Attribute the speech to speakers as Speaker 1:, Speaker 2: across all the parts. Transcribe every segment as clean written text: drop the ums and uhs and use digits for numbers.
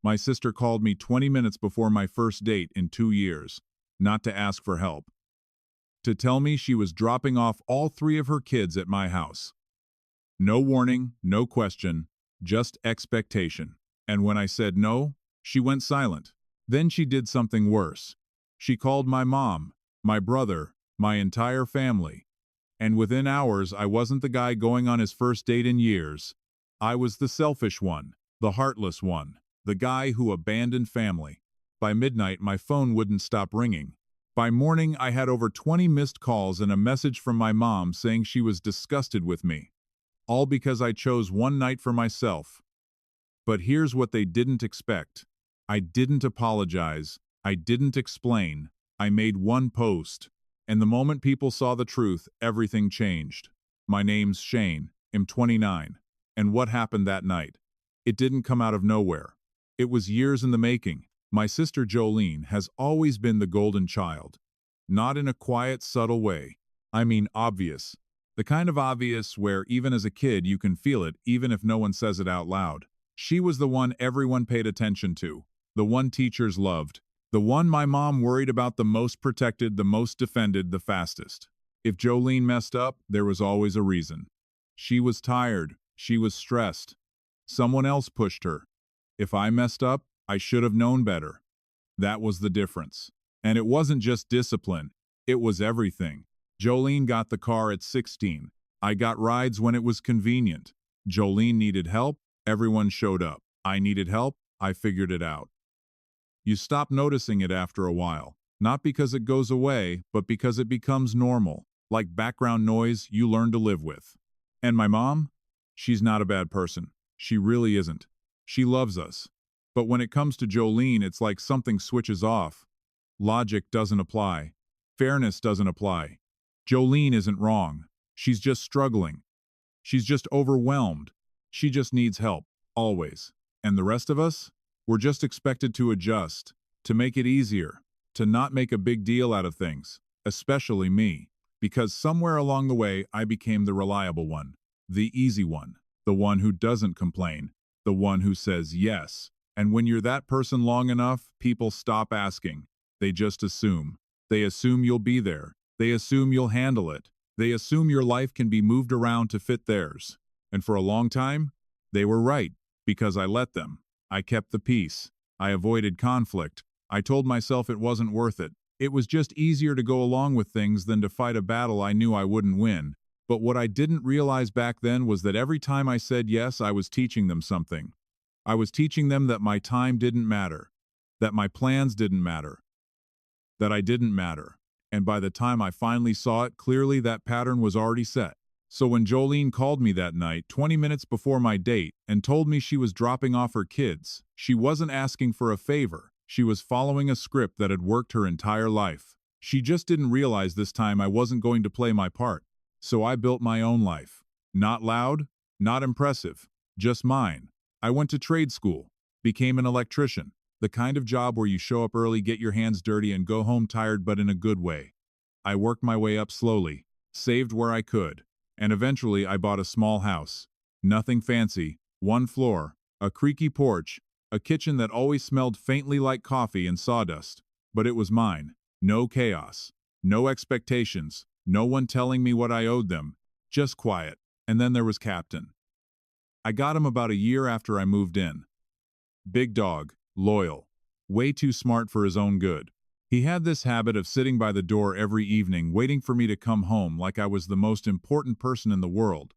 Speaker 1: My sister called me 20 minutes before my first date in 2 years, not to ask for help, to tell me she was dropping off all three of her kids at my house. No warning, no question, just expectation. And when I said no, she went silent. Then she did something worse. She called my mom, my brother, my entire family. And within hours, I wasn't the guy going on his first date in years. I was the selfish one, the heartless one, the guy who abandoned family. By midnight, my phone wouldn't stop ringing. By morning, I had over 20 missed calls and a message from my mom saying she was disgusted with me. All because I chose one night for myself. But here's what they didn't expect. I didn't apologize. I didn't explain. I made one post. And the moment people saw the truth, everything changed. My name's Shane. I'm 29. And what happened that night? It didn't come out of nowhere. It was years in the making. My sister Jolene has always been the golden child. Not in a quiet, subtle way. I mean obvious. The kind of obvious where even as a kid you can feel it even if no one says it out loud. She was the one everyone paid attention to. The one teachers loved. The one my mom worried about the most, protected, the most defended, the fastest. If Jolene messed up, there was always a reason. She was tired. She was stressed. Someone else pushed her. If I messed up, I should have known better. That was the difference. And it wasn't just discipline. It was everything. Jolene got the car at 16. I got rides when it was convenient. Jolene needed help. Everyone showed up. I needed help. I figured it out. You stop noticing it after a while. Not because it goes away, but because it becomes normal. Like background noise you learn to live with. And my mom? She's not a bad person. She really isn't. She loves us. But when it comes to Jolene, it's like something switches off. Logic doesn't apply. Fairness doesn't apply. Jolene isn't wrong. She's just struggling. She's just overwhelmed. She just needs help, always. And the rest of us? We're just expected to adjust, to make it easier, to not make a big deal out of things, especially me. Because somewhere along the way, I became the reliable one, the easy one, the one who doesn't complain, the one who says yes. And when you're that person long enough, people stop asking. They just assume. They assume you'll be there. They assume you'll handle it. They assume your life can be moved around to fit theirs. And for a long time, they were right, because I let them. I kept the peace. I avoided conflict. I told myself it wasn't worth it. It was just easier to go along with things than to fight a battle I knew I wouldn't win. But what I didn't realize back then was that every time I said yes, I was teaching them something. I was teaching them that my time didn't matter, that my plans didn't matter, that I didn't matter. And by the time I finally saw it clearly, that pattern was already set. So when Jolene called me that night, 20 minutes before my date, and told me she was dropping off her kids, she wasn't asking for a favor. She was following a script that had worked her entire life. She just didn't realize this time I wasn't going to play my part. So I built my own life. Not loud, not impressive, just mine. I went to trade school, became an electrician, the kind of job where you show up early, get your hands dirty, and go home tired but in a good way. I worked my way up slowly, saved where I could, and eventually I bought a small house. Nothing fancy, one floor, a creaky porch, a kitchen that always smelled faintly like coffee and sawdust. But it was mine. No chaos, no expectations, no one telling me what I owed them, just quiet. And then there was Captain. I got him about a year after I moved in. Big dog, loyal, way too smart for his own good. He had this habit of sitting by the door every evening waiting for me to come home like I was the most important person in the world.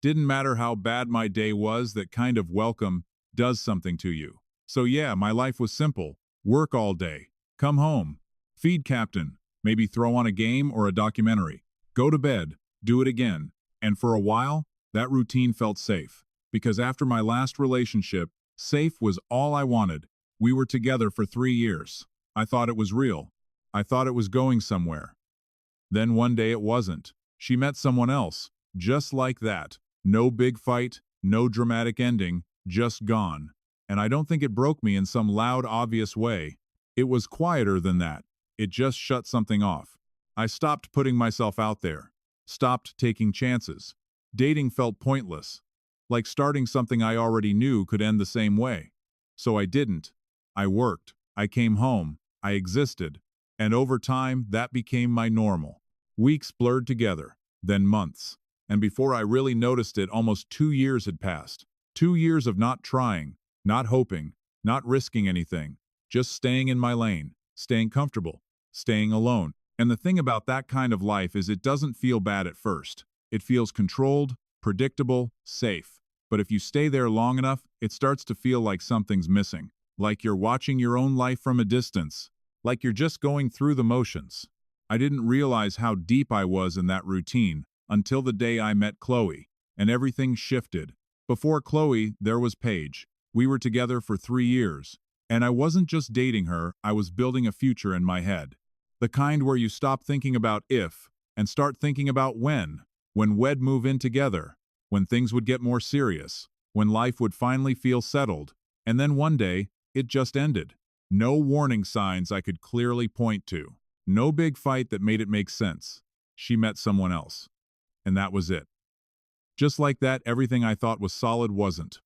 Speaker 1: Didn't matter how bad my day was, that kind of welcome does something to you. So yeah, my life was simple. Work all day. Come home. Feed Captain. Maybe throw on a game or a documentary. Go to bed. Do it again. And for a while, that routine felt safe. Because after my last relationship, safe was all I wanted. We were together for 3 years. I thought it was real. I thought it was going somewhere. Then one day it wasn't. She met someone else. Just like that. No big fight, no dramatic ending, just gone. And I don't think it broke me in some loud, obvious way. It was quieter than that. It just shut something off. I stopped putting myself out there. Stopped taking chances. Dating felt pointless. Like starting something I already knew could end the same way. So I didn't. I worked. I came home. I existed. And over time, that became my normal. Weeks blurred together, then months. And before I really noticed it, almost 2 years had passed. 2 years of not trying, not hoping, not risking anything, just staying in my lane, staying comfortable, staying alone. And the thing about that kind of life is it doesn't feel bad at first. It feels controlled, predictable, safe. But if you stay there long enough, it starts to feel like something's missing. Like you're watching your own life from a distance. Like you're just going through the motions. I didn't realize how deep I was in that routine until the day I met Chloe, and everything shifted. Before Chloe, there was Paige. We were together for 3 years, and I wasn't just dating her, I was building a future in my head. The kind where you stop thinking about if, and start thinking about when we'd move in together, when things would get more serious, when life would finally feel settled, and then one day, it just ended. No warning signs I could clearly point to. No big fight that made it make sense. She met someone else. And that was it. Just like that, everything I thought was solid wasn't.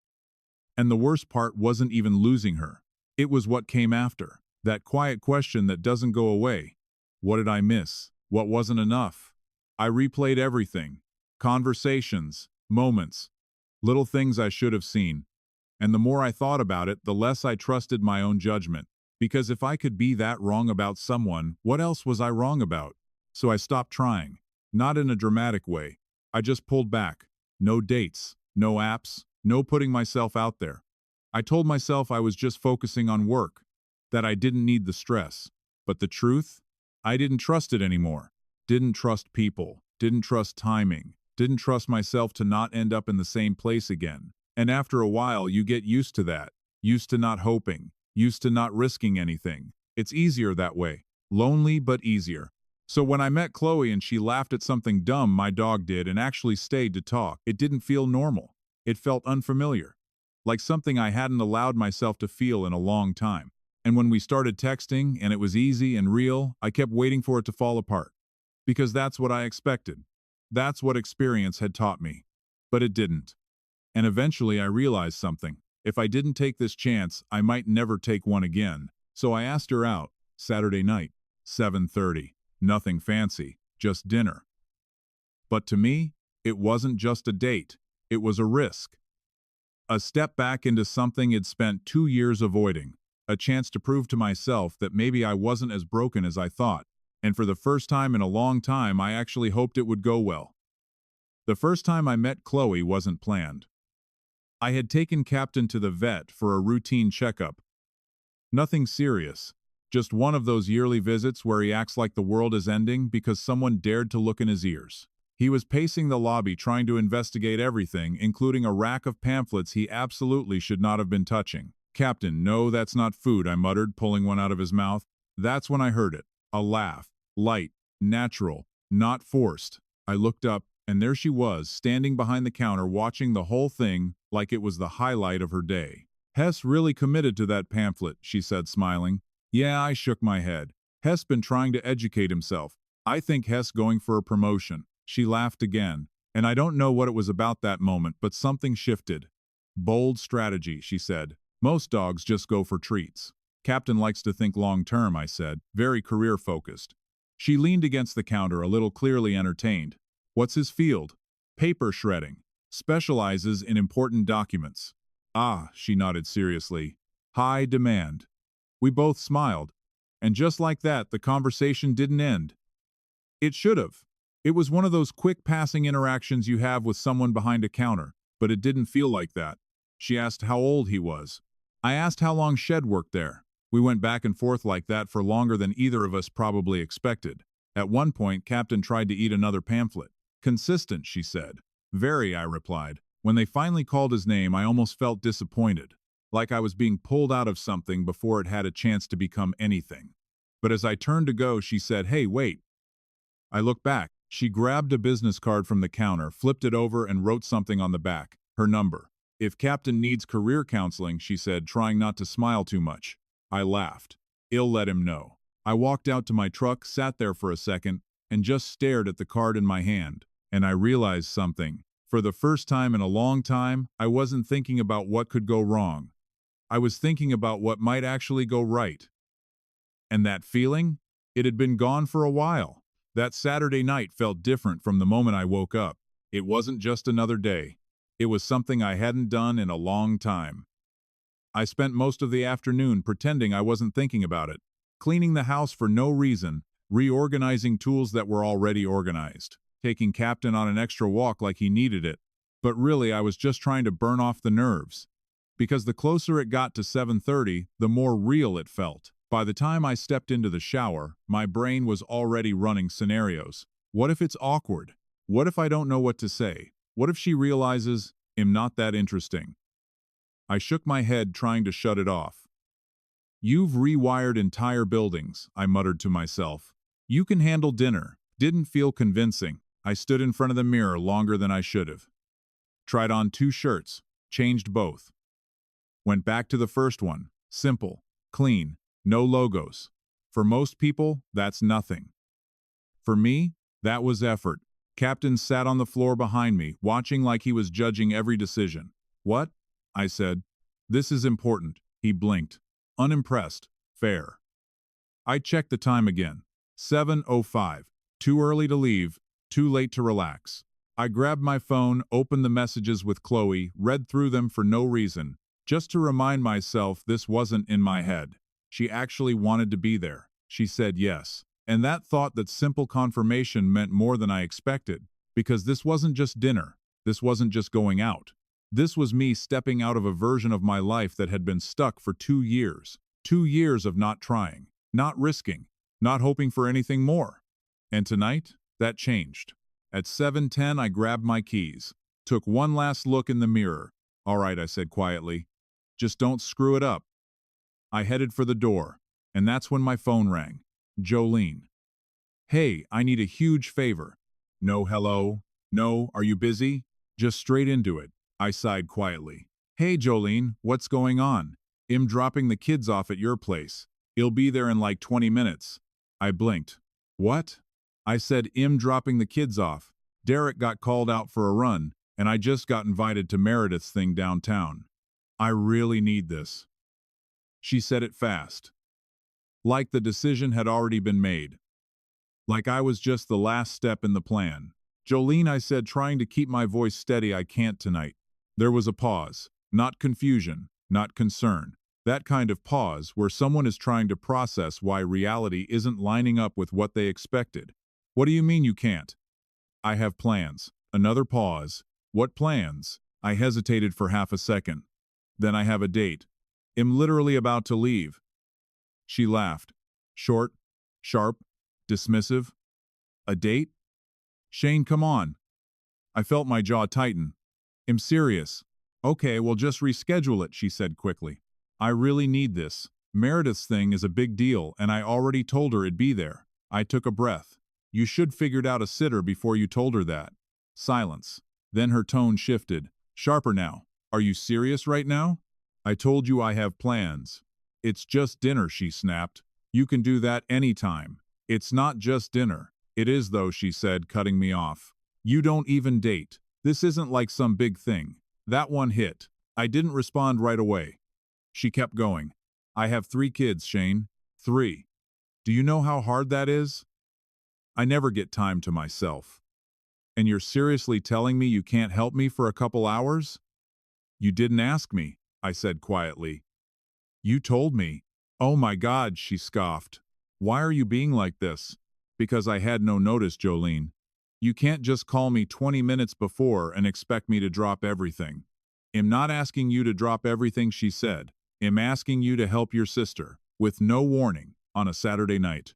Speaker 1: And the worst part wasn't even losing her. It was what came after. That quiet question that doesn't go away. What did I miss? What wasn't enough? I replayed everything. Conversations, moments, little things I should have seen. And the more I thought about it, the less I trusted my own judgment. Because if I could be that wrong about someone, what else was I wrong about? So I stopped trying. Not in a dramatic way. I just pulled back. No dates, no apps, no putting myself out there. I told myself I was just focusing on work, that I didn't need the stress. But the truth? I didn't trust it anymore. Didn't trust people. Didn't trust timing. Didn't trust myself to not end up in the same place again. And after a while, you get used to that. Used to not hoping. Used to not risking anything. It's easier that way. Lonely, but easier. So when I met Chloe and she laughed at something dumb my dog did and actually stayed to talk, it didn't feel normal. It felt unfamiliar. Like something I hadn't allowed myself to feel in a long time. And when we started texting and it was easy and real, I kept waiting for it to fall apart. Because that's what I expected. That's what experience had taught me. But it didn't. And eventually I realized something. If I didn't take this chance, I might never take one again. So I asked her out, Saturday night, 7:30. Nothing fancy, just dinner. But to me, it wasn't just a date. It was a risk. A step back into something I'd spent 2 years avoiding. A chance to prove to myself that maybe I wasn't as broken as I thought. And for the first time in a long time, I actually hoped it would go well. The first time I met Chloe wasn't planned. I had taken Captain to the vet for a routine checkup. Nothing serious. Just one of those yearly visits where he acts like the world is ending because someone dared to look in his ears. He was pacing the lobby trying to investigate everything, including a rack of pamphlets he absolutely should not have been touching. "Captain, no, that's not food," I muttered, pulling one out of his mouth. That's when I heard it. A laugh. Light. Natural. Not forced. I looked up, and there she was, standing behind the counter watching the whole thing like it was the highlight of her day. "Hess really committed to that pamphlet," she said, smiling. Yeah, I shook my head. Hess been trying to educate himself. I think Hess going for a promotion. She laughed again, and I don't know what it was about that moment, but something shifted. Bold strategy, she said. Most dogs just go for treats. Captain likes to think long-term, I said, very career-focused. She leaned against the counter, a little clearly entertained. What's his field? Paper shredding. Specializes in important documents. Ah, she nodded seriously. High demand. We both smiled. And just like that, the conversation didn't end. It should have. It was one of those quick passing interactions you have with someone behind a counter, but it didn't feel like that. She asked how old he was. I asked how long Shed worked there. We went back and forth like that for longer than either of us probably expected. At one point, Captain tried to eat another pamphlet. Consistent, she said. Very, I replied. When they finally called his name, I almost felt disappointed. Like I was being pulled out of something before it had a chance to become anything. But as I turned to go, she said, "Hey, wait." I looked back. She grabbed a business card from the counter, flipped it over, and wrote something on the back. Her number. If Captain needs career counseling, she said, trying not to smile too much. I laughed. I'll let him know. I walked out to my truck, sat there for a second, and just stared at the card in my hand. And I realized something. For the first time in a long time, I wasn't thinking about what could go wrong. I was thinking about what might actually go right. And that feeling? It had been gone for a while. That Saturday night felt different from the moment I woke up. It wasn't just another day. It was something I hadn't done in a long time. I spent most of the afternoon pretending I wasn't thinking about it, cleaning the house for no reason, reorganizing tools that were already organized, taking Captain on an extra walk like he needed it. But really, I was just trying to burn off the nerves. Because the closer it got to 7:30, the more real it felt. By the time I stepped into the shower, my brain was already running scenarios. What if it's awkward? What if I don't know what to say? What if she realizes I'm not that interesting? I shook my head, trying to shut it off. You've rewired entire buildings, I muttered to myself. You can handle dinner. Didn't feel convincing. I stood in front of the mirror longer than I should have. Tried on 2 shirts, changed both. Went back to the first one. Simple, clean, no logos. For most people, that's nothing. For me, that was effort. Captain sat on the floor behind me, watching like he was judging every decision. What? I said. This is important. He blinked. Unimpressed. Fair. I checked the time again. 7:05. Too early to leave, too late to relax. I grabbed my phone, opened the messages with Chloe, read through them for no reason, just to remind myself this wasn't in my head. She actually wanted to be there. She said yes. And that thought, that simple confirmation, meant more than I expected, because this wasn't just dinner. This wasn't just going out. This was me stepping out of a version of my life that had been stuck for 2 years. 2 years of not trying, not risking, not hoping for anything more. And tonight, that changed. At 7:10, I grabbed my keys, took one last look in the mirror. All right, I said quietly. Just don't screw it up. I headed for the door, and that's when my phone rang. Jolene. Hey, I need a huge favor. No hello. No, are you busy? Just straight into it. I sighed quietly. Hey Jolene, what's going on? I'm dropping the kids off at your place. He'll be there in like 20 minutes. I blinked. What? I said I'm dropping the kids off. Derek got called out for a run, and I just got invited to Meredith's thing downtown. I really need this. She said it fast. Like the decision had already been made. Like I was just the last step in the plan. Jolene, I said, trying to keep my voice steady, I can't tonight. There was a pause. Not confusion, not concern. That kind of pause where someone is trying to process why reality isn't lining up with what they expected. What do you mean you can't? I have plans. Another pause. What plans? I hesitated for half a second. Then I have a date. I'm literally about to leave. She laughed. Short, sharp, dismissive. A date? Shane, come on. I felt my jaw tighten. I'm serious. Okay, well just reschedule it, she said quickly. I really need this. Meredith's thing is a big deal, and I already told her it'd be there. I took a breath. You should figured out a sitter before you told her that. Silence. Then her tone shifted. Sharper now. Are you serious right now? I told you I have plans. It's just dinner, she snapped. You can do that anytime. It's not just dinner. It is though, she said, cutting me off. You don't even date. This isn't like some big thing. That one hit. I didn't respond right away. She kept going. I have 3 kids, Shane. 3. Do you know how hard that is? I never get time to myself. And you're seriously telling me you can't help me for a couple hours? You didn't ask me, I said quietly. You told me. Oh my God, she scoffed. Why are you being like this? Because I had no notice, Jolene. You can't just call me 20 minutes before and expect me to drop everything. I'm not asking you to drop everything, she said. I'm asking you to help your sister, with no warning, on a Saturday night.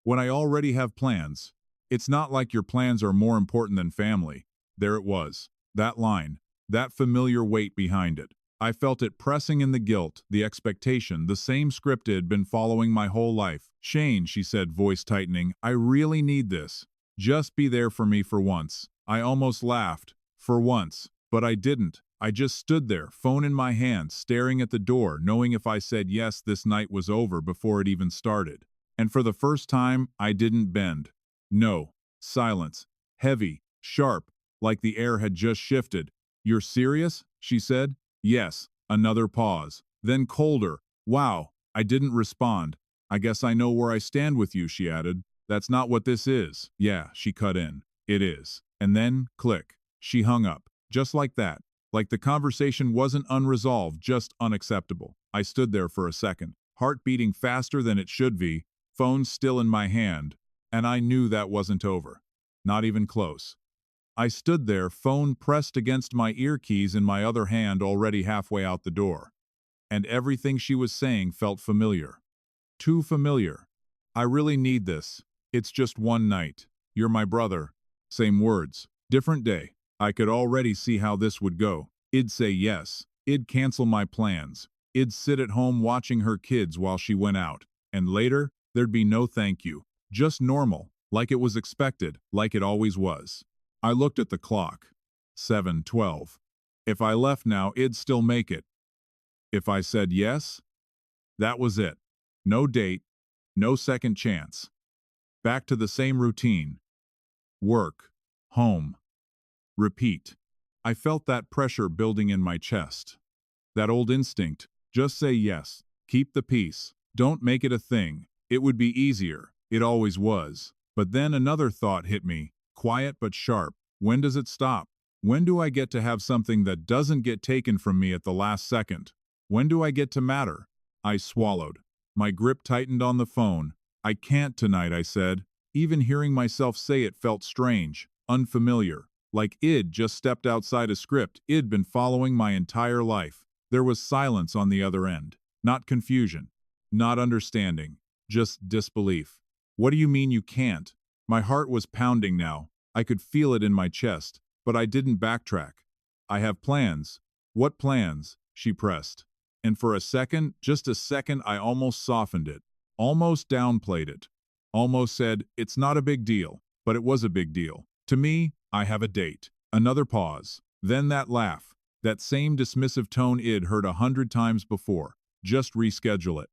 Speaker 1: When I already have plans. It's not like your plans are more important than family. There it was. That line. That familiar weight behind it. I felt it pressing in, the guilt, the expectation, the same script it had been following my whole life. Shane, she said, voice tightening, I really need this. Just be there for me for once. I almost laughed. For once. But I didn't. I just stood there, phone in my hand, staring at the door, knowing if I said yes, this night was over before it even started. And for the first time, I didn't bend. No. Silence. Heavy. Sharp. Like the air had just shifted. You're serious? She said. Yes. Another pause. Then colder. Wow, I didn't respond. I guess I know where I stand with you, she added. That's not what this is. Yeah, she cut in. It is. And then, click. She hung up. Just like that. Like the conversation wasn't unresolved, just unacceptable. I stood there for a second, heart beating faster than it should be, phone still in my hand, and I knew that wasn't over. Not even close. I stood there, phone pressed against my ear keys in my other hand already halfway out the door. And everything she was saying felt familiar. Too familiar. I really need this. It's just one night. You're my brother. Same words. Different day. I could already see how this would go. I'd say yes. I'd cancel my plans. I'd sit at home watching her kids while she went out. And later, there'd be no thank you. Just normal. Like it was expected. Like it always was. I looked at the clock. 7:12. If I left now, I'd still make it. If I said yes, that was it. No date, no second chance. Back to the same routine. Work, home, repeat. I felt that pressure building in my chest. That old instinct, just say yes, keep the peace, don't make it a thing. It would be easier, it always was. But then another thought hit me, quiet but sharp. When does it stop? When do I get to have something that doesn't get taken from me at the last second? When do I get to matter? I swallowed. My grip tightened on the phone. I can't tonight, I said. Even hearing myself say it felt strange, unfamiliar, like I'd just stepped outside a script I'd been following my entire life. There was silence on the other end. Not confusion. Not understanding. Just disbelief. What do you mean you can't? My heart was pounding now. I could feel it in my chest, but I didn't backtrack. I have plans. What plans? She pressed. And for a second, just a second, I almost softened it, almost downplayed it, almost said, it's not a big deal, but it was a big deal. To me, I have a date. Another pause. Then that laugh, that same dismissive tone I'd heard 100 times before. Just reschedule it.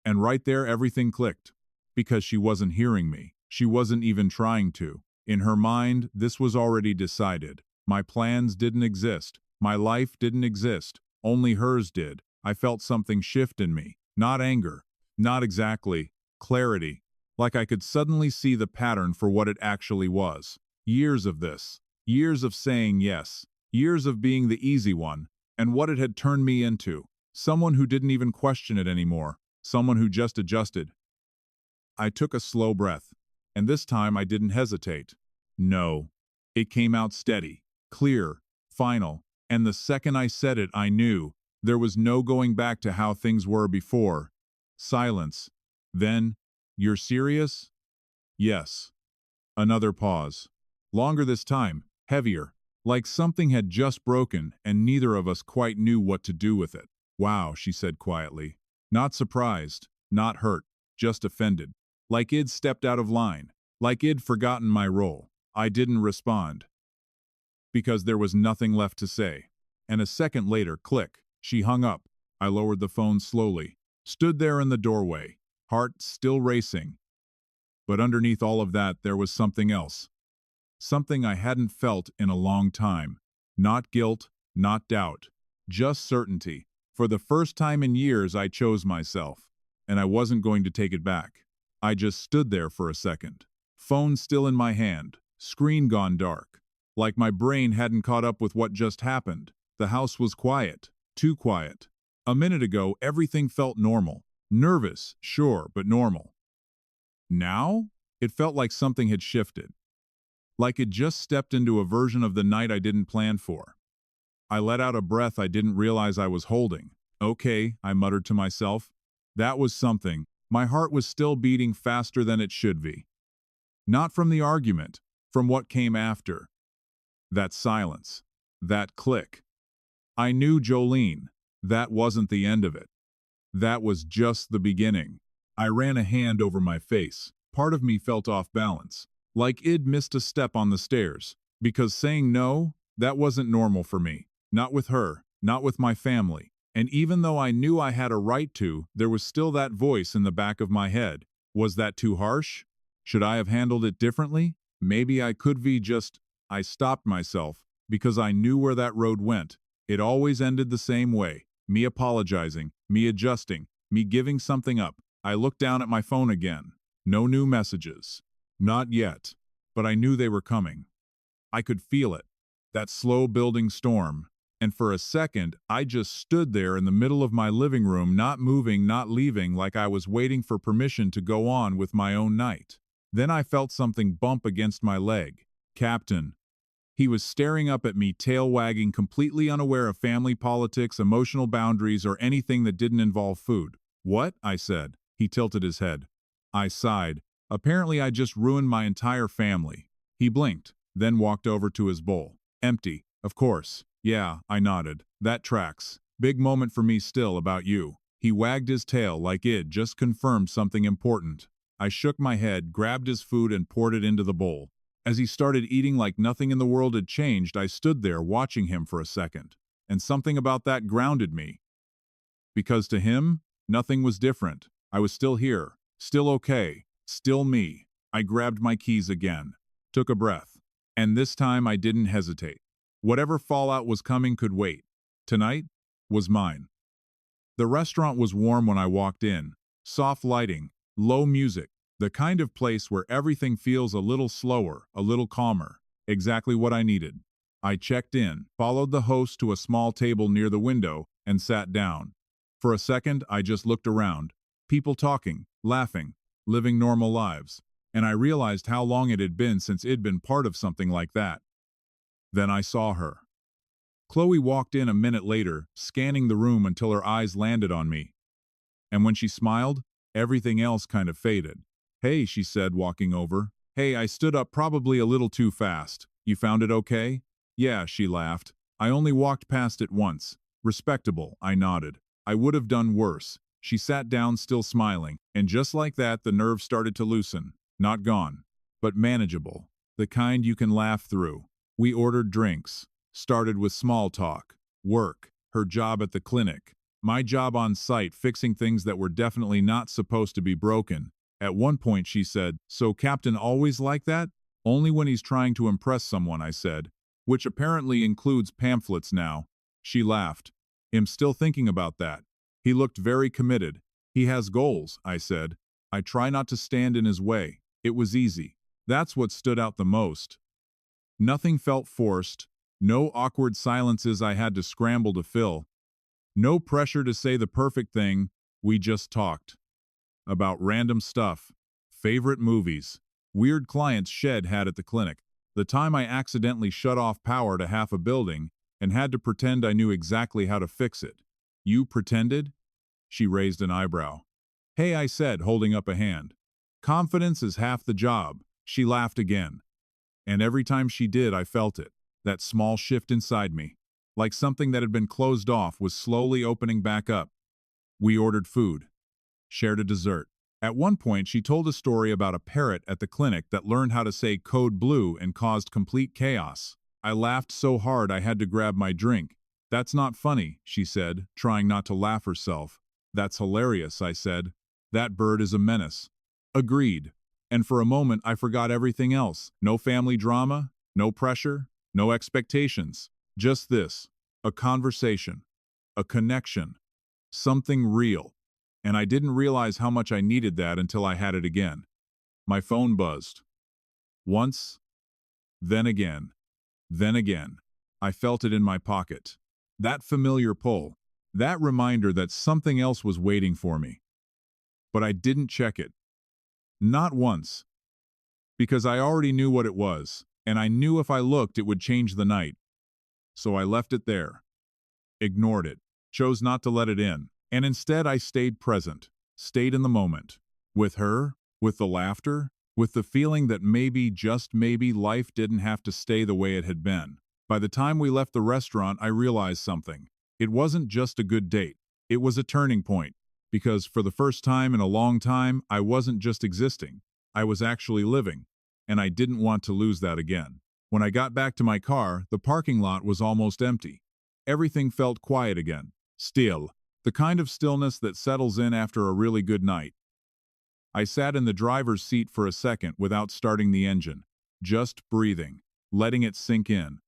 Speaker 1: And right there, everything clicked. Because she wasn't hearing me. She wasn't even trying to. In her mind, this was already decided. My plans didn't exist. My life didn't exist. Only hers did. I felt something shift in me. Not anger. Not exactly. Clarity. Like I could suddenly see the pattern for what it actually was. Years of this. Years of saying yes. Years of being the easy one. And what it had turned me into. Someone who didn't even question it anymore. Someone who just adjusted. I took a slow breath. And this time I didn't hesitate. No. It came out steady. Clear. Final. And the second I said it, I knew. There was no going back to how things were before. Silence. Then, you're serious? Yes. Another pause. Longer this time, heavier, like something had just broken and neither of us quite knew what to do with it. Wow, she said quietly. Not surprised, not hurt, just offended. Like I'd stepped out of line, like I'd forgotten my role. I didn't respond. Because there was nothing left to say. And a second later, click. She hung up. I lowered the phone slowly, stood there in the doorway, heart still racing. But underneath all of that, there was something else. Something I hadn't felt in a long time. Not guilt, not doubt. Just certainty. For the first time in years, I chose myself. And I wasn't going to take it back. I just stood there for a second. Phone still in my hand. Screen gone dark. Like my brain hadn't caught up with what just happened. The house was quiet. Too quiet. A minute ago, everything felt normal. Nervous, sure, but normal. Now, it felt like something had shifted. Like it just stepped into a version of the night I didn't plan for. I let out a breath I didn't realize I was holding. Okay, I muttered to myself. That was something. My heart was still beating faster than it should be. Not from the argument, from what came after. That silence. That click. I knew Jolene. That wasn't the end of it. That was just the beginning. I ran a hand over my face. Part of me felt off balance, like I'd missed a step on the stairs, because saying no, that wasn't normal for me. Not with her, not with my family. And even though I knew I had a right to, there was still that voice in the back of my head. Was that too harsh? Should I have handled it differently? Maybe I could be just... I stopped myself, because I knew where that road went. It always ended the same way, me apologizing, me adjusting, me giving something up. I looked down at my phone again. No new messages. Not yet. But I knew they were coming. I could feel it. That slow building storm. And for a second, I just stood there in the middle of my living room, not moving, not leaving, like I was waiting for permission to go on with my own night. Then I felt something bump against my leg. Captain. He was staring up at me, tail wagging, completely unaware of family politics, emotional boundaries, or anything that didn't involve food. What? I said. He tilted his head. I sighed. Apparently I just ruined my entire family. He blinked, then walked over to his bowl. Empty, of course. Yeah, I nodded. That tracks. Big moment for me still about you. He wagged his tail like it just confirmed something important. I shook my head, grabbed his food, and poured it into the bowl. As he started eating like nothing in the world had changed, I stood there watching him for a second. And something about that grounded me. Because to him, nothing was different. I was still here, still okay, still me. I grabbed my keys again, took a breath. And this time I didn't hesitate. Whatever fallout was coming could wait. Tonight was mine. The restaurant was warm when I walked in. Soft lighting, low music, the kind of place where everything feels a little slower, a little calmer. Exactly what I needed. I checked in, followed the host to a small table near the window, and sat down. For a second, I just looked around. People talking, laughing, living normal lives. And I realized how long it had been since I'd been part of something like that. Then I saw her. Chloe walked in a minute later, scanning the room until her eyes landed on me. And when she smiled, everything else kind of faded. Hey, she said, walking over. Hey, I stood up probably a little too fast. You found it okay? Yeah, she laughed. I only walked past it once. Respectable, I nodded. I would have done worse. She sat down, still smiling, and just like that, the nerves started to loosen. Not gone, but manageable. The kind you can laugh through. We ordered drinks. Started with small talk. Work. Her job at the clinic. My job on site, fixing things that were definitely not supposed to be broken. At one point she said, "So Captain always like that?" "Only when he's trying to impress someone," I said. "Which apparently includes pamphlets now." She laughed. "I'm still thinking about that." He looked very committed. "He has goals," I said. I try not to stand in his way. It was easy. That's what stood out the most. Nothing felt forced. No awkward silences I had to scramble to fill. No pressure to say the perfect thing. We just talked. About random stuff. Favorite movies. Weird clients Shed had at the clinic. The time I accidentally shut off power to half a building and had to pretend I knew exactly how to fix it. You pretended? She raised an eyebrow. Hey, I said, holding up a hand. Confidence is half the job. She laughed again. And every time she did, I felt it. That small shift inside me. Like something that had been closed off was slowly opening back up. We ordered food. Shared a dessert. At one point, she told a story about a parrot at the clinic that learned how to say code blue and caused complete chaos. I laughed so hard I had to grab my drink. That's not funny, she said, trying not to laugh herself. That's hilarious, I said. That bird is a menace. Agreed. And for a moment, I forgot everything else. No family drama, no pressure, no expectations. Just this. A conversation. A connection. Something real. And I didn't realize how much I needed that until I had it again. My phone buzzed. Once, then again, then again. I felt it in my pocket. That familiar pull. That reminder that something else was waiting for me. But I didn't check it. Not once. Because I already knew what it was, and I knew if I looked it would change the night. So I left it there. Ignored it. Chose not to let it in. And instead I stayed present. Stayed in the moment. With her, with the laughter, with the feeling that maybe, just maybe, life didn't have to stay the way it had been. By the time we left the restaurant, I realized something. It wasn't just a good date. It was a turning point. Because for the first time in a long time, I wasn't just existing. I was actually living. And I didn't want to lose that again. When I got back to my car, the parking lot was almost empty. Everything felt quiet again. Still. The kind of stillness that settles in after a really good night. I sat in the driver's seat for a second without starting the engine. Just breathing. Letting it sink in.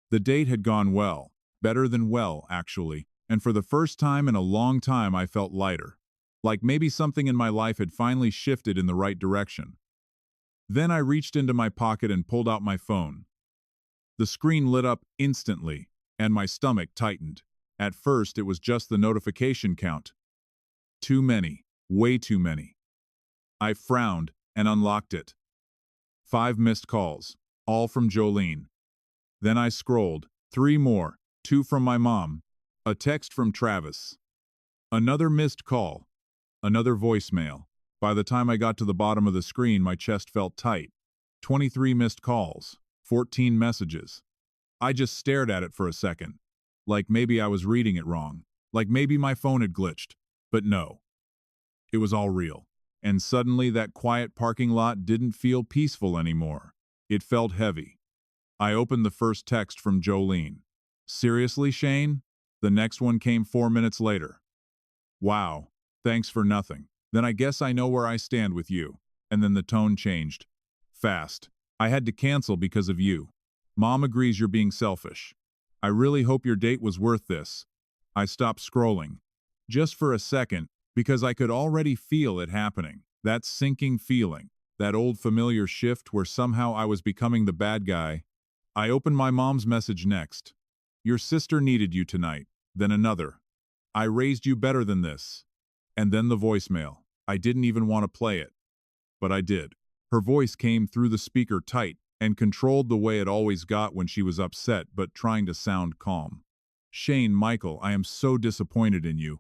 Speaker 1: The date had gone well. Better than well, actually. and for the first time in a long time I felt lighter. Like maybe something in my life had finally shifted in the right direction. Then I reached into my pocket and pulled out my phone. The screen lit up instantly, and my stomach tightened. At first, it was just the notification count. Too many, way too many. I frowned and unlocked it. 5 missed calls, all from Jolene. Then I scrolled, 3 more, 2 from my mom, a text from Travis. Another missed call, another voicemail. By the time I got to the bottom of the screen, my chest felt tight. 23 missed calls, 14 messages. I just stared at it for a second. Like maybe I was reading it wrong. Like maybe my phone had glitched. But no. It was all real. And suddenly that quiet parking lot didn't feel peaceful anymore. It felt heavy. I opened the first text from Jolene. Seriously, Shane? The next one came 4 minutes later. Wow. Thanks for nothing. Then I guess I know where I stand with you. And then the tone changed. Fast. I had to cancel because of you. Mom agrees you're being selfish. I really hope your date was worth this. I stopped scrolling. Just for a second, because I could already feel it happening. That sinking feeling. That old familiar shift where somehow I was becoming the bad guy. I opened my mom's message next. Your sister needed you tonight. Then another. I raised you better than this. And then the voicemail. I didn't even want to play it. But I did. Her voice came through the speaker tight and controlled the way it always got when she was upset but trying to sound calm. Shane, Michael, I am so disappointed in you.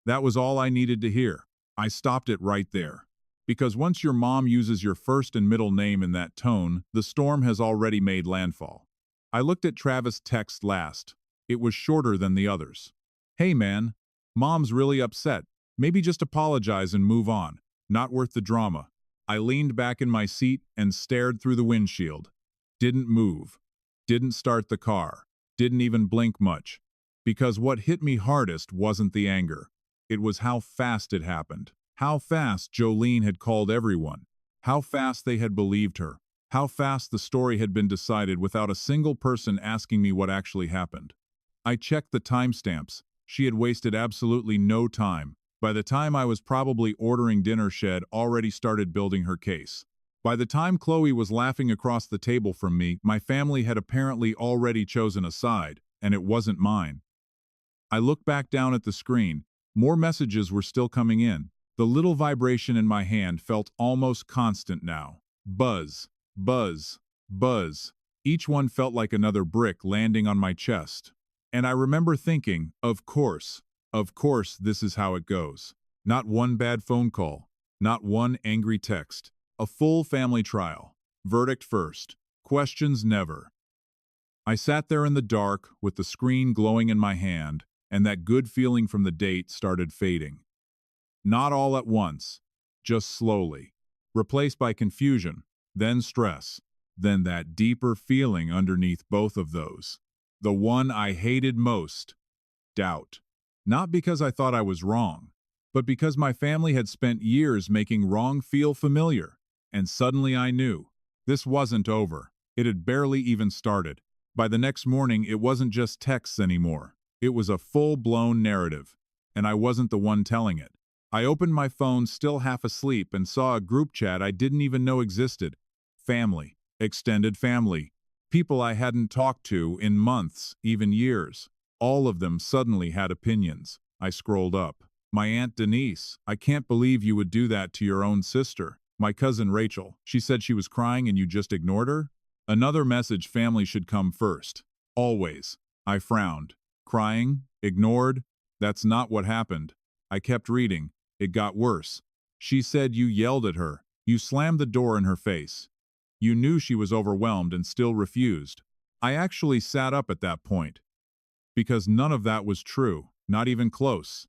Speaker 1: That was all I needed to hear. I stopped it right there. Because once your mom uses your first and middle name in that tone, the storm has already made landfall. I looked at Travis' text last. It was shorter than the others. Hey man, Mom's really upset. Maybe just apologize and move on. Not worth the drama. I leaned back in my seat and stared through the windshield. Didn't move. Didn't start the car. Didn't even blink much. Because what hit me hardest wasn't the anger. It was how fast it happened. How fast Jolene had called everyone. How fast they had believed her. How fast the story had been decided without a single person asking me what actually happened. I checked the timestamps. She had wasted absolutely no time. By the time I was probably ordering dinner, she had already started building her case. By the time Chloe was laughing across the table from me, my family had apparently already chosen a side, and it wasn't mine. I looked back down at the screen. More messages were still coming in. The little vibration in my hand felt almost constant now. Buzz, buzz, buzz. Each one felt like another brick landing on my chest. And I remember thinking, of course, this is how it goes. Not one bad phone call. Not one angry text. A full family trial. Verdict first. Questions never. I sat there in the dark with the screen glowing in my hand, and that good feeling from the date started fading. Not all at once, just slowly. Replaced by confusion, then stress, then that deeper feeling underneath both of those. The one I hated most, doubt. Not because I thought I was wrong, but because my family had spent years making wrong feel familiar. And suddenly I knew. This wasn't over. It had barely even started. By the next morning, it wasn't just texts anymore. It was a full-blown narrative. And I wasn't the one telling it. I opened my phone still half asleep and saw a group chat I didn't even know existed. Family. Extended family. People I hadn't talked to in months, even years. All of them suddenly had opinions. I scrolled up. My Aunt Denise, I can't believe you would do that to your own sister. My cousin Rachel, she said she was crying and you just ignored her? Another message, family should come first. Always. I frowned. Crying? Ignored? That's not what happened. I kept reading. It got worse. She said you yelled at her. You slammed the door in her face. You knew she was overwhelmed and still refused. I actually sat up at that point. Because none of that was true, not even close.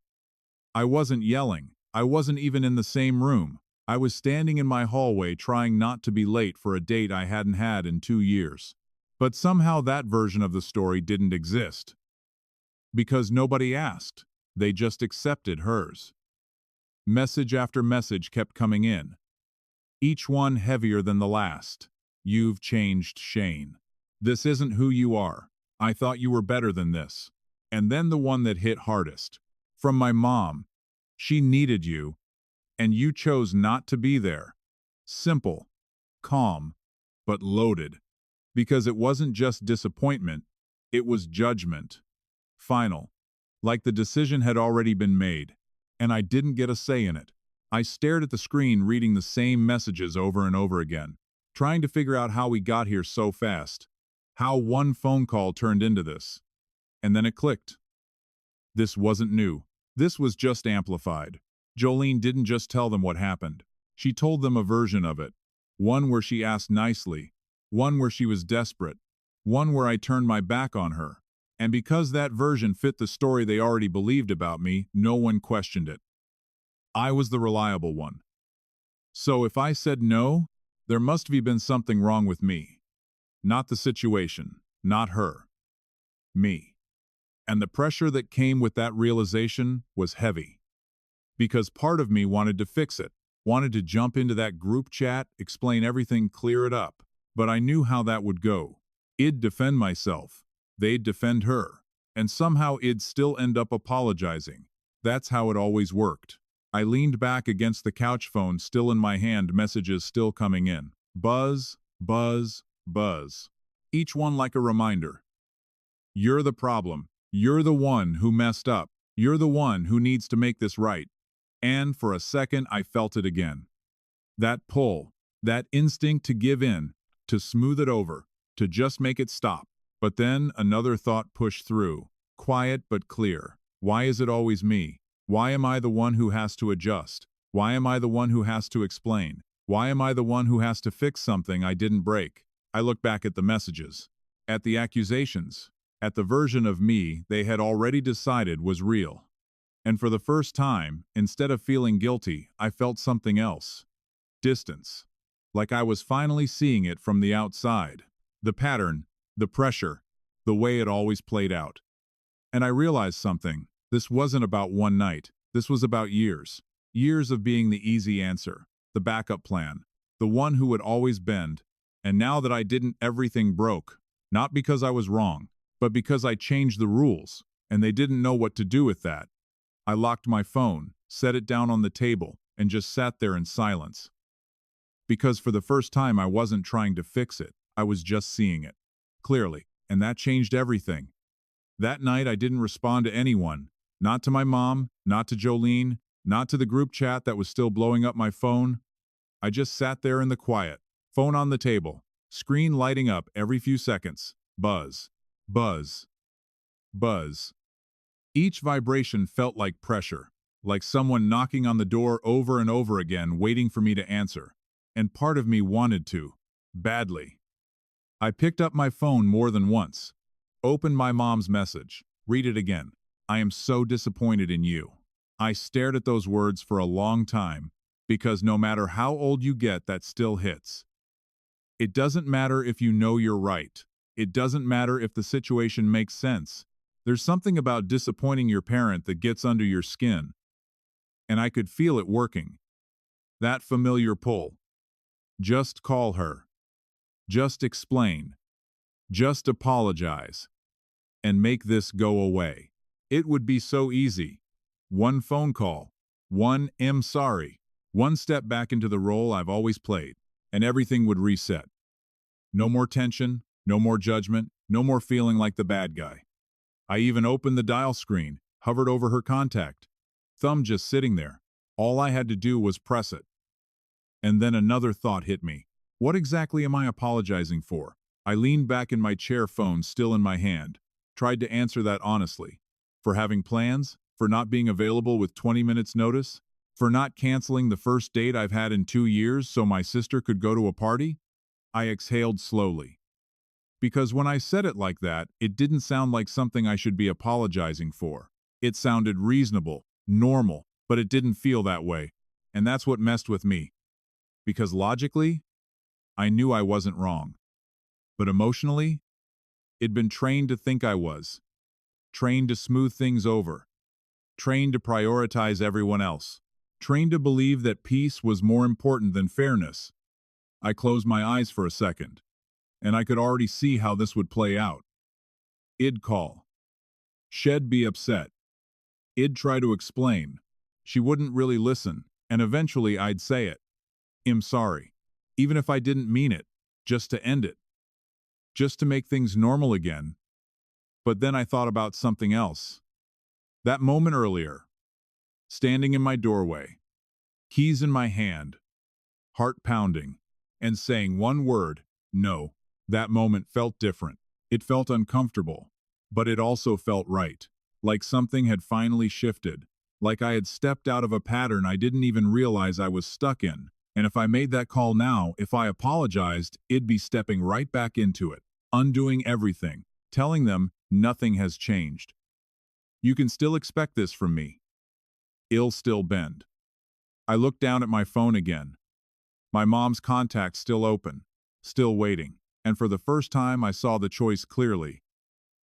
Speaker 1: I wasn't yelling. I wasn't even in the same room. I was standing in my hallway trying not to be late for a date I hadn't had in 2 years. But somehow that version of the story didn't exist. Because nobody asked. They just accepted hers. Message after message kept coming in. Each one heavier than the last. You've changed, Shane. This isn't who you are. I thought you were better than this. And then the one that hit hardest. From my mom. She needed you, and you chose not to be there. Simple, calm, but loaded. Because it wasn't just disappointment, it was judgment. Final. Like the decision had already been made, and I didn't get a say in it. I stared at the screen reading the same messages over and over again, trying to figure out how we got here so fast, how one phone call turned into this. And then it clicked. This wasn't new. This was just amplified. Jolene didn't just tell them what happened. She told them a version of it. One where she asked nicely. One where she was desperate. One where I turned my back on her. And because that version fit the story they already believed about me, no one questioned it. I was the reliable one. So if I said no, there must have been something wrong with me. Not the situation, not her. Me. And the pressure that came with that realization was heavy. Because part of me wanted to fix it, wanted to jump into that group chat, explain everything, clear it up. But I knew how that would go. I'd defend myself. They'd defend her. And somehow I'd still end up apologizing. That's how it always worked. I leaned back against the couch phone still in my hand, messages still coming in. Buzz, buzz, buzz. Each one like a reminder. You're the problem. You're the one who messed up. You're the one who needs to make this right. And for a second I felt it again. That pull, that instinct to give in, to smooth it over, to just make it stop. But then another thought pushed through, quiet but clear. Why is it always me? Why am I the one who has to adjust? Why am I the one who has to explain? Why am I the one who has to fix something I didn't break? I look back at the messages, at the accusations, at the version of me they had already decided was real. And for the first time, instead of feeling guilty, I felt something else. Distance. Like I was finally seeing it from the outside. The pattern, the pressure, the way it always played out. And I realized something. This wasn't about one night. This was about years. Years of being the easy answer, the backup plan, the one who would always bend. And now that I didn't, everything broke. Not because I was wrong, but because I changed the rules, and they didn't know what to do with that. I locked my phone, set it down on the table, and just sat there in silence. Because for the first time I wasn't trying to fix it, I was just seeing it. Clearly, and that changed everything. That night I didn't respond to anyone. Not to my mom, not to Jolene, not to the group chat that was still blowing up my phone. I just sat there in the quiet, phone on the table, screen lighting up every few seconds. Buzz, buzz, buzz. Each vibration felt like pressure, like someone knocking on the door over and over again, waiting for me to answer. And part of me wanted to, badly. I picked up my phone more than once, opened my mom's message, read it again. I am so disappointed in you. I stared at those words for a long time, because no matter how old you get, that still hits. It doesn't matter if you know you're right. It doesn't matter if the situation makes sense. There's something about disappointing your parent that gets under your skin. And I could feel it working. That familiar pull. Just call her. Just explain. Just apologize. And make this go away. It would be so easy. One phone call. One "I'm sorry." One step back into the role I've always played. And everything would reset. No more tension, no more judgment, no more feeling like the bad guy. I even opened the dial screen, hovered over her contact. Thumb just sitting there. All I had to do was press it. And then another thought hit me. What exactly am I apologizing for? I leaned back in my chair, phone still in my hand. Tried to answer that honestly. For having plans? For not being available with 20 minutes notice? For not canceling the first date I've had in 2 years so my sister could go to a party? I exhaled slowly. Because when I said it like that, it didn't sound like something I should be apologizing for. It sounded reasonable, normal, but it didn't feel that way. And that's what messed with me. Because logically, I knew I wasn't wrong. But emotionally, I'd been trained to think I was. Trained to smooth things over. Trained to prioritize everyone else. Trained to believe that peace was more important than fairness. I closed my eyes for a second, and I could already see how this would play out. I'd call. She'd be upset. I'd try to explain. She wouldn't really listen, and eventually I'd say it. I'm sorry. Even if I didn't mean it, just to end it. Just to make things normal again. But then I thought about something else. That moment earlier, standing in my doorway, keys in my hand, heart pounding, and saying one word, no. That moment felt different. It felt uncomfortable, but it also felt right. Like something had finally shifted. Like I had stepped out of a pattern I didn't even realize I was stuck in. And if I made that call now, if I apologized, it'd be stepping right back into it, undoing everything, telling them nothing has changed. You can still expect this from me. I'll still bend. I looked down at my phone again. My mom's contacts still open, still waiting, and for the first time I saw the choice clearly.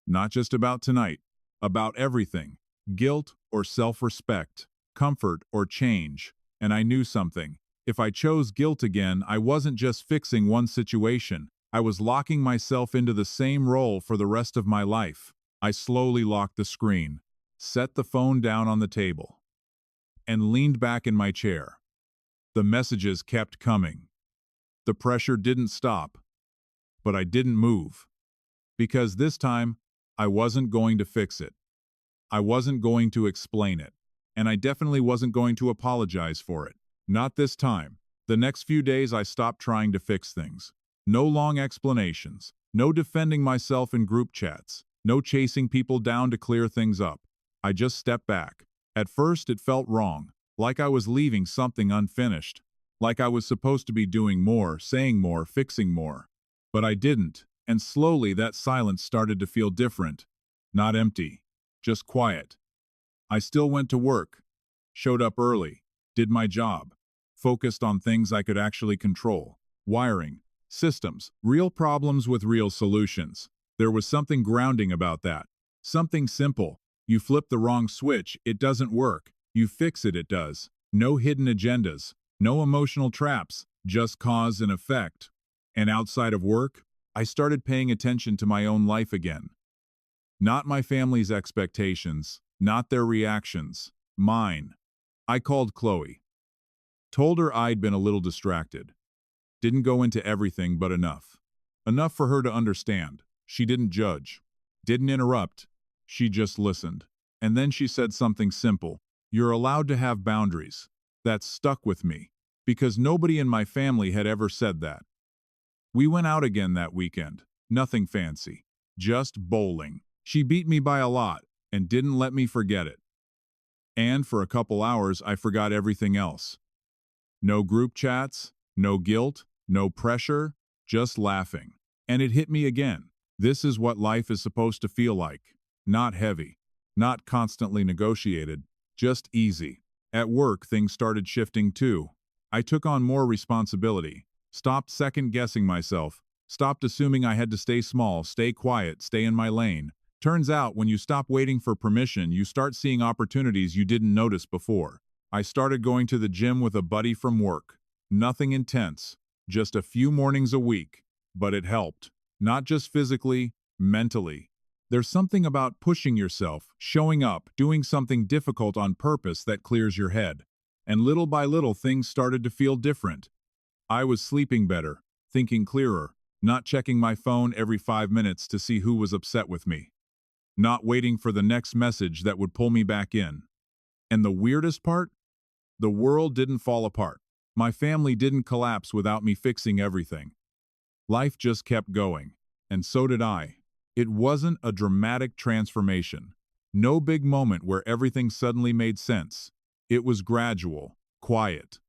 Speaker 1: Not just about tonight, about everything, guilt or self-respect, comfort or change, and I knew something. If I chose guilt again, I wasn't just fixing one situation, I was locking myself into the same role for the rest of my life. I slowly locked the screen, set the phone down on the table, and leaned back in my chair. The messages kept coming. The pressure didn't stop, but I didn't move. Because this time, I wasn't going to fix it. I wasn't going to explain it. And I definitely wasn't going to apologize for it. Not this time. The next few days I stopped trying to fix things. No long explanations. No defending myself in group chats. No chasing people down to clear things up. I just stepped back. At first it felt wrong. Like I was leaving something unfinished. Like I was supposed to be doing more, saying more, fixing more. But I didn't. And slowly that silence started to feel different. Not empty. Just quiet. I still went to work. Showed up early. Did my job. Focused on things I could actually control. Wiring. Systems. Real problems with real solutions. There was something grounding about that. Something simple. You flip the wrong switch, it doesn't work. You fix it, it does. No hidden agendas. No emotional traps. Just cause and effect. And outside of work, I started paying attention to my own life again. Not my family's expectations. Not their reactions. Mine. I called Chloe. Told her I'd been a little distracted. Didn't go into everything, but enough. Enough for her to understand. She didn't judge. Didn't interrupt. She just listened. And then she said something simple. You're allowed to have boundaries. That stuck with me. Because nobody in my family had ever said that. We went out again that weekend. Nothing fancy. Just bowling. She beat me by a lot and didn't let me forget it. And for a couple hours I forgot everything else. No group chats, no guilt, no pressure, just laughing. And it hit me again. This is what life is supposed to feel like. Not heavy. Not constantly negotiated. Just easy. At work things started shifting too. I took on more responsibility. Stopped second-guessing myself. Stopped assuming I had to stay small, stay quiet, stay in my lane. Turns out when you stop waiting for permission, you start seeing opportunities you didn't notice before. I started going to the gym with a buddy from work. Nothing intense. Just a few mornings a week. But it helped. Not just physically, mentally. There's something about pushing yourself, showing up, doing something difficult on purpose that clears your head. And little by little things started to feel different. I was sleeping better, thinking clearer, not checking my phone every 5 minutes to see who was upset with me. Not waiting for the next message that would pull me back in. And the weirdest part? The world didn't fall apart. My family didn't collapse without me fixing everything. Life just kept going, and so did I. It wasn't a dramatic transformation. No big moment where everything suddenly made sense. It was gradual, quiet.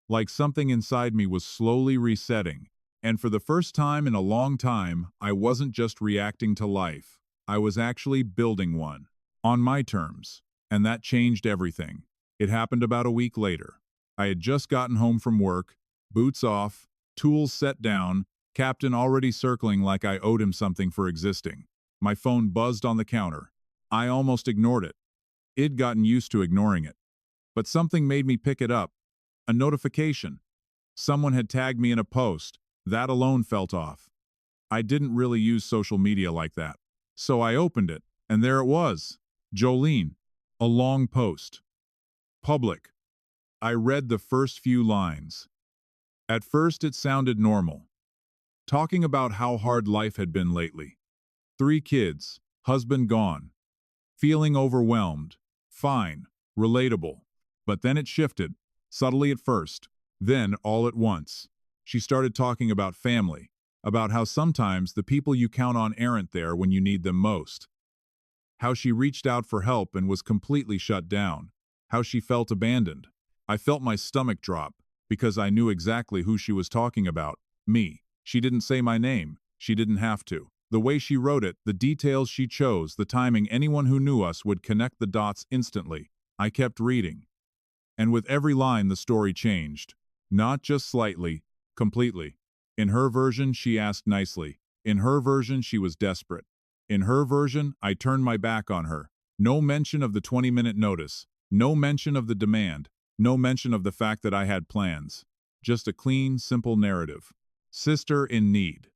Speaker 1: Like something inside me was slowly resetting. And for the first time in a long time, I wasn't just reacting to life. I was actually building one. On my terms. And that changed everything. It happened about a week later. I had just gotten home from work, boots off, tools set down, Captain already circling like I owed him something for existing. My phone buzzed on the counter. I almost ignored it. I'd gotten used to ignoring it. But something made me pick it up. A notification. Someone had tagged me in a post. That alone felt off. I didn't really use social media like that. So I opened it, and there it was. Jolene. A long post. Public. I read the first few lines. At first it sounded normal. Talking about how hard life had been lately. 3 kids, husband gone. Feeling overwhelmed. Fine. Relatable. But then it shifted, subtly at first, then all at once. She started talking about family, about how sometimes the people you count on aren't there when you need them most. How she reached out for help and was completely shut down. How she felt abandoned. I felt my stomach drop, because I knew exactly who she was talking about, me. She didn't say my name. She didn't have to. The way she wrote it, the details she chose, the timing, anyone who knew us would connect the dots instantly. I kept reading. And with every line the story changed. Not just slightly, completely. In her version, she asked nicely. In her version, she was desperate. In her version, I turned my back on her. No mention of the 20-minute notice. No mention of the demand. No mention of the fact that I had plans. Just a clean, simple narrative. Sister in need.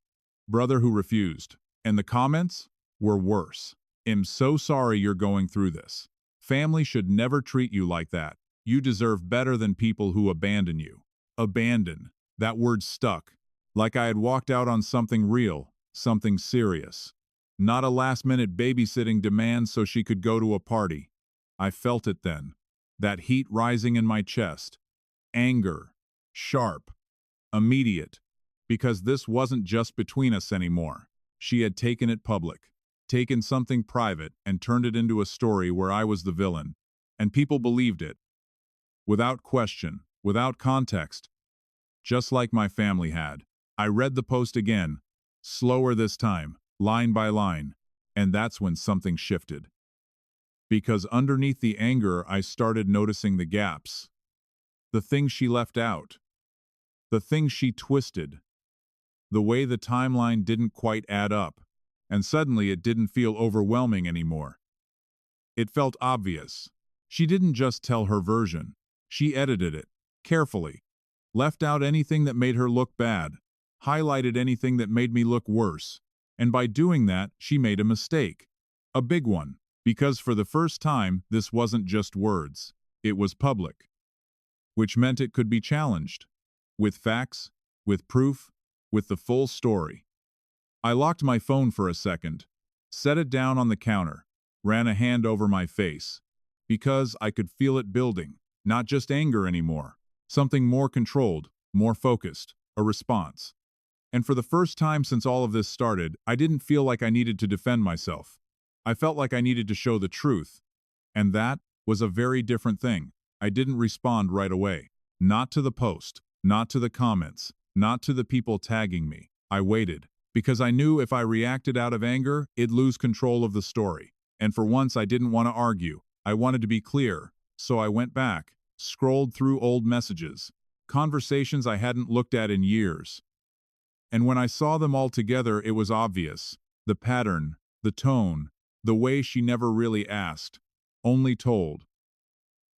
Speaker 1: Brother who refused. And the comments were worse. I'm so sorry you're going through this. Family should never treat you like that. You deserve better than people who abandon you. Abandon. That word stuck. Like I had walked out on something real, something serious. Not a last-minute babysitting demand so she could go to a party. I felt it then. That heat rising in my chest. Anger. Sharp. Immediate. Because this wasn't just between us anymore. She had taken it public. Taken something private and turned it into a story where I was the villain. And people believed it. Without question, without context. Just like my family had. I read the post again. Slower this time, line by line. And that's when something shifted. Because underneath the anger I started noticing the gaps. The things she left out. The things she twisted. The way the timeline didn't quite add up. And suddenly it didn't feel overwhelming anymore. It felt obvious. She didn't just tell her version. She edited it, carefully. Left out anything that made her look bad. Highlighted anything that made me look worse. And by doing that, she made a mistake. A big one. Because for the first time, this wasn't just words. It was public. Which meant it could be challenged. With facts, with proof, with the full story. I locked my phone for a second, set it down on the counter, ran a hand over my face. Because I could feel it building, not just anger anymore. Something more controlled, more focused, a response. And for the first time since all of this started, I didn't feel like I needed to defend myself. I felt like I needed to show the truth. And that was a very different thing. I didn't respond right away. Not to the post, not to the comments, not to the people tagging me. I waited. Because I knew if I reacted out of anger, it'd lose control of the story. And for once I didn't want to argue. I wanted to be clear. So I went back, scrolled through old messages, conversations I hadn't looked at in years. And when I saw them all together, it was obvious. The pattern, the tone, the way she never really asked, only told.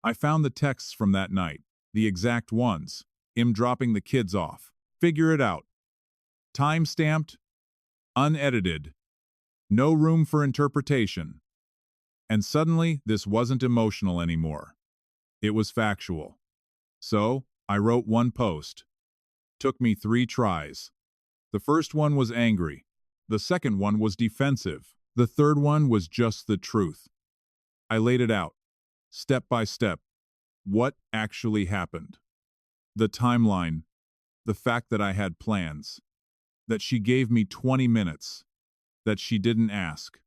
Speaker 1: I found the texts from that night, the exact ones. Him dropping the kids off. Figure it out. Time-stamped, unedited. No room for interpretation. And suddenly, this wasn't emotional anymore. It was factual. So, I wrote one post. Took me 3 tries. The first one was angry. The second one was defensive. The third one was just the truth. I laid it out, step by step. What actually happened? The timeline. The fact that I had plans. That she gave me 20 minutes. That she didn't ask.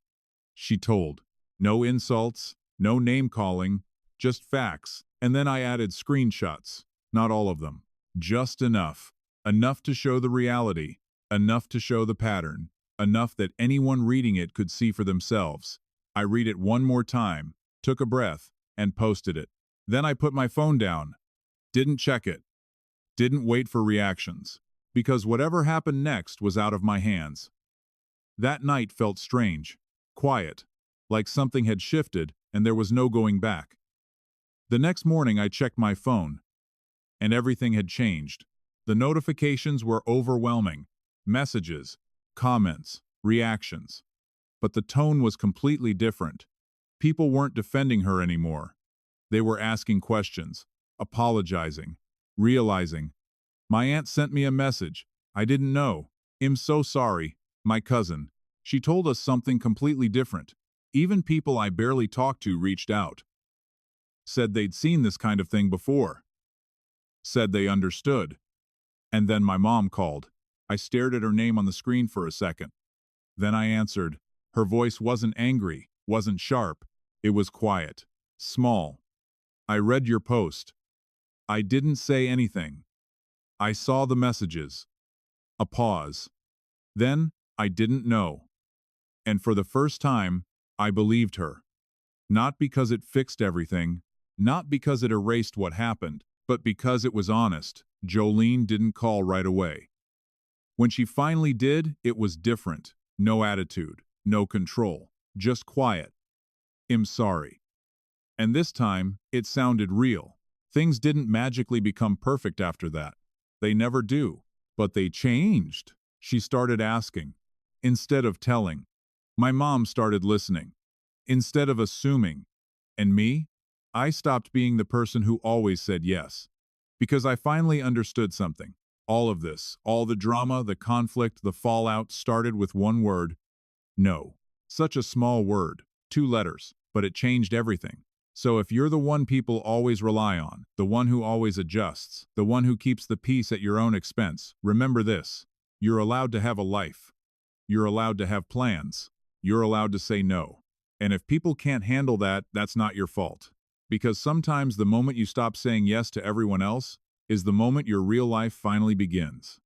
Speaker 1: She told. No insults, no name-calling, just facts. And then I added screenshots. Not all of them. Just enough. Enough to show the reality. Enough to show the pattern. Enough that anyone reading it could see for themselves. I read it one more time, took a breath, and posted it. Then I put my phone down. Didn't check it. Didn't wait for reactions. Because whatever happened next was out of my hands. That night felt strange. Quiet. Like something had shifted and there was no going back. The next morning I checked my phone. And everything had changed. The notifications were overwhelming. Messages, comments, reactions. But the tone was completely different. People weren't defending her anymore. They were asking questions, apologizing, realizing. My aunt sent me a message. I didn't know. I'm so sorry. My cousin. She told us something completely different. Even people I barely talked to reached out. Said they'd seen this kind of thing before. Said they understood. And then my mom called. I stared at her name on the screen for a second. Then I answered. Her voice wasn't angry, wasn't sharp. It was quiet, small. I read your post. I didn't say anything. I saw the messages. A pause. Then, I didn't know. And for the first time, I believed her. Not because it fixed everything, not because it erased what happened, but because it was honest. Jolene didn't call right away. When she finally did, it was different. No attitude, no control, just quiet. I'm sorry. And this time, it sounded real. Things didn't magically become perfect after that. They never do. But they changed. She started asking. Instead of telling. My mom started listening. Instead of assuming. And me? I stopped being the person who always said yes. Because I finally understood something. All of this, all the drama, the conflict, the fallout started with one word. No. Such a small word. 2 letters. But it changed everything. So if you're the one people always rely on, the one who always adjusts, the one who keeps the peace at your own expense, remember this. You're allowed to have a life. You're allowed to have plans. You're allowed to say no. And if people can't handle that, that's not your fault. Because sometimes the moment you stop saying yes to everyone else is the moment your real life finally begins.